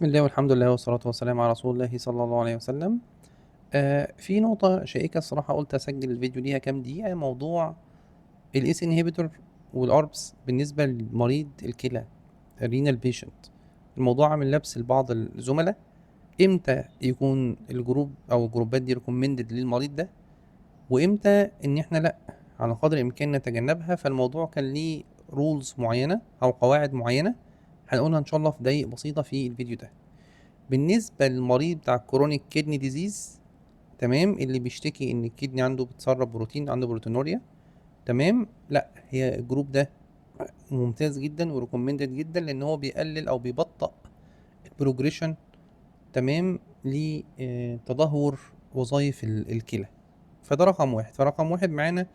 بسم الله والحمد لله والصلاة والسلام على رسول الله صلى الله عليه وسلم. في نقطة شائكة الصراحة قلت أسجل الفيديو ليها كام دقيقة. موضوع الاس انهبيتور والاربس بالنسبة لمريض الكلى الرينال بيشنت. الموضوع عامل لبس لبعض الزملاء. امتى يكون الجروب او الجروبات دي ريكومندد للمريض ده، وامتى ان احنا لا، على قدر الامكان نتجنبها. فالموضوع كان ليه رولز معينة او قواعد معينة هنقولها ان شاء الله في دقايق بسيطة في الفيديو ده. بالنسبة للمريض بتاع كرونيك كيدني ديزيز، تمام، اللي بيشتكي ان الكدني عنده بتسرب بروتين، عنده بروتينوريا، تمام، لا، هي الجروب ده ممتاز جدا وريكومندد جدا، لان هو بيقلل او بيبطئ البروجريشن، تمام، لتدهور وظائف الكلى. فده رقم واحد. فرقم واحد معانا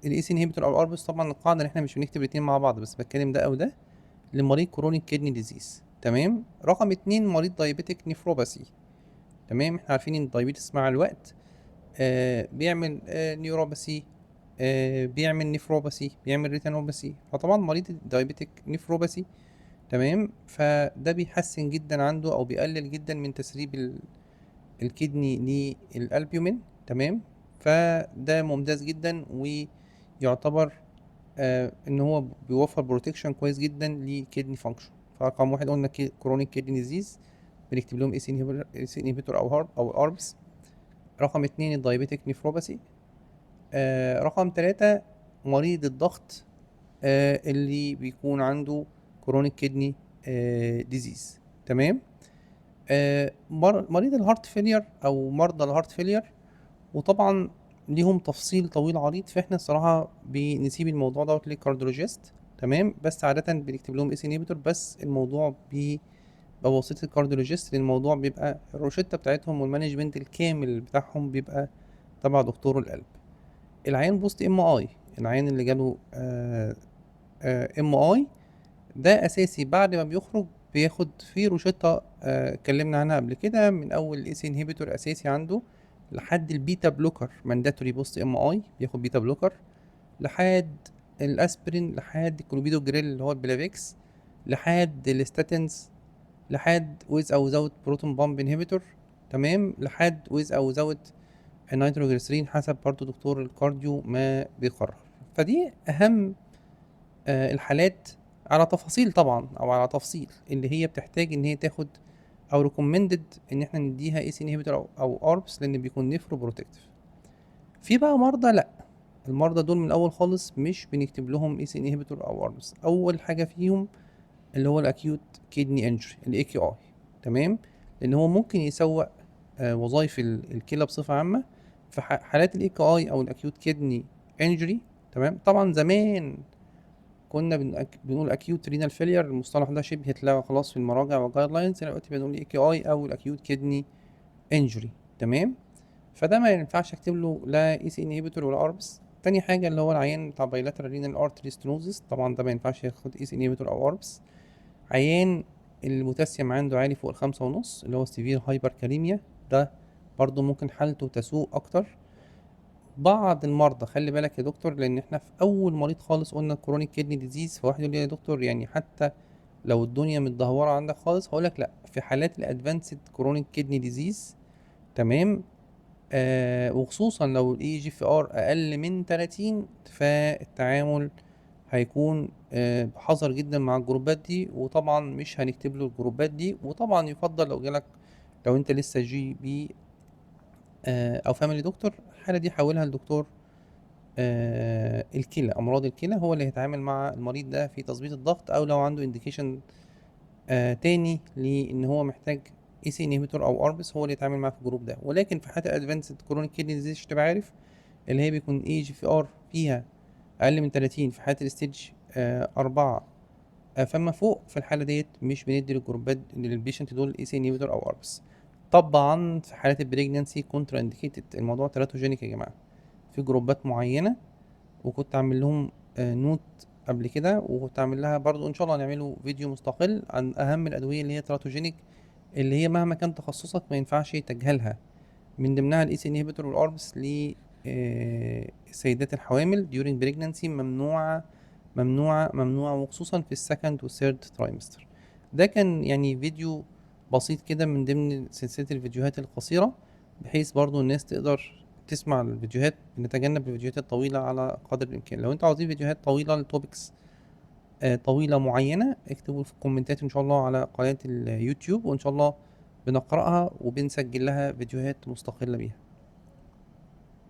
الايس انهيبيتور او الاربس. طبعا القاعده ان احنا مش بنكتب الاتنين مع بعض، بس بتكلم ده او ده لمريض كرونيك كيدني ديزيز. تمام. رقم اتنين مريض دايابيتك نيفروباثي. تمام. احنا عارفين ان الدايابيتس مع الوقت بيعمل نيوروباثي، بيعمل نفروباثي، بيعمل ريتينوباثي. فطبعا مريض الدايابيتك نفروباثي، تمام، فده بيحسن جدا عنده او بيقلل جدا من تسريب الكدني للالبيومين. تمام. فده ممتاز جدا، ويعتبر ان هو بيوفر بروتكشن كويس جدا لكدني فانكشن. فرقم واحد قلنا كرونيك كدني ديزيز، بنكتب لهم اس انهبيتور او هارب او اربس. رقم اتنين الدايابيتك نيفروباثي. رقم تلاتة مريض الضغط، اللي بيكون عنده كرونيك كدني ديزيز. تمام. مريض الهارت فيلير او مرضى الهارت فيلير، وطبعا ليهم تفصيل طويل عريض، فاحنا الصراحة بنسيب الموضوع دوت للكارديولوجيست. تمام. بس عادة بنكتب لهم اس انهبيتور، بس الموضوع بواسطة الكارديولوجيست، لأن الموضوع بيبقى الروشتة بتاعتهم والمانجمنت الكامل بتاعهم بيبقى تبع دكتور القلب. العيان بوست ام اي، العيان اللي جاله ام اي، ده اساسي بعد ما بيخرج بياخد في روشتة اتكلمنا عنها قبل كده، من اول الاس انهبيتور اساسي عنده لحد البيتا بلوكر مانداتوري بوست ام اي بياخد بيتا بلوكر، لحد الاسبرين، لحد الكلوبيدو جريل اللي هو البلافيكس، لحد الستاتينز، لحد ويز او زاوت بروتون بامب انهبيتور، تمام، لحد ويز او زاوت النيتروجليسرين، حسب برضو دكتور الكارديو ما بيقرر. فدي اهم الحالات، على تفاصيل طبعا او على تفصيل، اللي هي بتحتاج ان هي تاخد او ريكومندد ان احنا نديها اي سي انهبيتور او اربس، لان بيكون نيفرو بروتكتيف. في بقى مرضى لا، المرضى دول من الاول خالص مش بنكتب لهم اي سي انهبيتور او اربس. اول حاجه فيهم اللي هو الاكيوت كيدني انجري، الاي كي اي، تمام، لان هو ممكن يسوء وظائف الكلى بصفه عامه. في حالات الاي كي اي او الاكيوت كيدني انجري، تمام. طبعا زمان كنا بنقول اكيوت رينال فيلير، المصطلح ده شبه اتلغى خلاص في المراجع والجايد لاينز. دلوقتي بنقول اي كي اي او الاكيوت كيدني انجري، تمام. فده ما ينفعش اكتب له لا اي سي انهبيتور ولا اربس. تاني حاجه اللي هو العيان بتاع بايلاترال رينال ارتري ستنوزس، طبعا ده ما ينفعش ياخد اي سي انهبيتور او اربس. عيان البوتاسيوم عنده عالي فوق الخمسة ونص، اللي هو سيفير هايبر كاليميا، ده برضو ممكن حالته تسوء اكتر. بعض المرضى، خلي بالك يا دكتور، لان احنا في اول مريض خالص قلنا كرونيك كيدني ديزيز، فواحد يقول لي يا دكتور يعني حتى لو الدنيا متدهوره عندك خالص، هقول لك لا، في حالات الادفانسد كرونيك كيدني ديزيز، تمام، وخصوصا لو الاي جي في ار اقل من 30، فالتعامل هيكون بحذر جدا مع الجروبات دي. وطبعا مش هنكتب له الجروبات دي. وطبعا يفضل لو جالك، لو انت لسه جي بي او فاميلي دكتور، الحاله دي حولها لدكتور الكلى، امراض الكلى، هو اللي هيتعامل مع المريض ده في تظبيط الضغط، او لو عنده انديكيشن تاني لان هو محتاج اي سي انهبيتور او اربس، هو اللي يتعامل معاه في الجروب ده. ولكن في حالة الادفانسد كرونيك كيدني ديزيز تبقى عارف، اللي هي بيكون اي جي في ار فيها اقل من 30، في حالة الستيج 4 فما فوق، في الحالة ديت مش بندي للجروبات للبيشنت دول اي سي انهبيتور او اربس. طبعا في حالات البريجنانسي كونترا انديكيتد، الموضوع تراتوجينيك يا جماعة، في جروبات معينة. وكنت عامل لهم نوت قبل كده، وكنت عامل لها برضو ان شاء الله نعمله فيديو مستقل عن اهم الادويه اللي هي تراتوجينيك، اللي هي مهما كان تخصصك ما ينفعش تجهلها. من ضمنها الاي سي انهبيتور والاربس للسيدات الحوامل during pregnancy، ممنوعه ممنوعه ممنوعه، وخصوصا في السكند والثيرد ترايمستر. ده كان يعني فيديو بسيط كده من ضمن سلسلة الفيديوهات القصيرة، بحيث برضو الناس تقدر تسمع الفيديوهات. نتجنب الفيديوهات الطويلة على قدر الإمكان. لو انتوا عاوزين فيديوهات طويلة لتوبكس طويلة معينة، اكتبوا في الكومنتات إن شاء الله على قناة اليوتيوب، وإن شاء الله بنقرأها وبنسجل لها فيديوهات مستقلة بيها.